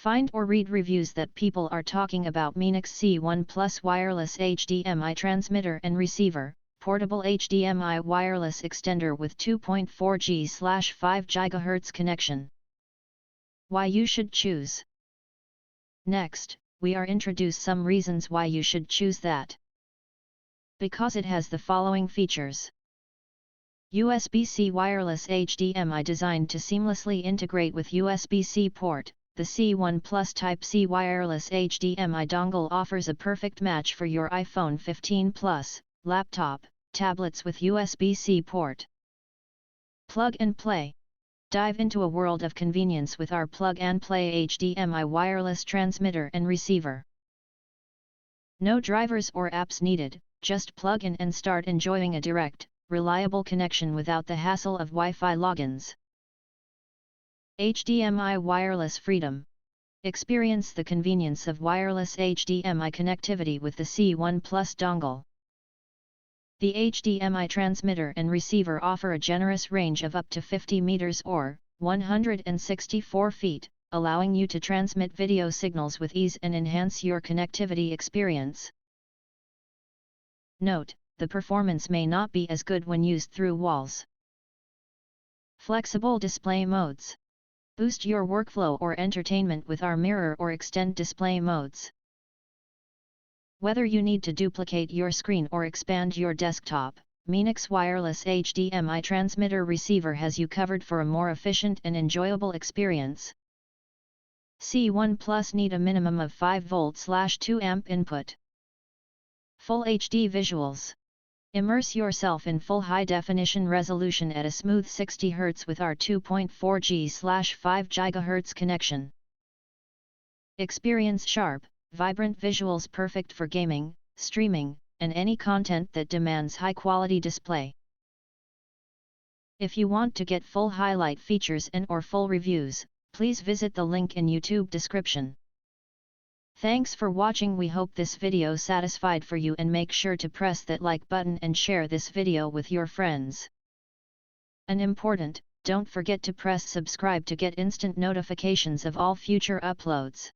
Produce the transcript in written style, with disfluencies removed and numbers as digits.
Find or read reviews that people are talking about MINIX C1 Plus Wireless HDMI Transmitter and Receiver, Portable HDMI Wireless Extender with 2.4G/5 GHz connection. Why you should choose. Next, we are introduce some reasons why you should choose that. Because it has the following features. USB-C wireless HDMI designed to seamlessly integrate with USB-C port. The C1 Plus Type-C wireless HDMI dongle offers a perfect match for your iPhone 15 Plus, laptop, tablets with USB-C port. Plug and play. Dive into a world of convenience with our plug and play HDMI wireless transmitter and receiver. No drivers or apps needed, just plug in and start enjoying a direct, reliable connection without the hassle of Wi-Fi logins. HDMI Wireless Freedom. Experience the convenience of wireless HDMI connectivity with the C1 Plus dongle. The HDMI transmitter and receiver offer a generous range of up to 50 meters or 164 feet, allowing you to transmit video signals with ease and enhance your connectivity experience. Note, the performance may not be as good when used through walls. Flexible display modes. Boost your workflow or entertainment with our mirror or extend display modes. Whether you need to duplicate your screen or expand your desktop, MINIX Wireless HDMI Transmitter Receiver has you covered for a more efficient and enjoyable experience. C1 Plus need a minimum of 5V/2 amp input. Full HD visuals. Immerse yourself in full high-definition resolution at a smooth 60 Hz with our 2.4G/5 GHz connection. Experience sharp, vibrant visuals perfect for gaming, streaming, and any content that demands high-quality display. If you want to get full highlight features and/or full reviews, please visit the link in YouTube description. Thanks for watching. We hope this video satisfied for you, and make sure to press that like button and share this video with your friends. And important, don't forget to press subscribe to get instant notifications of all future uploads.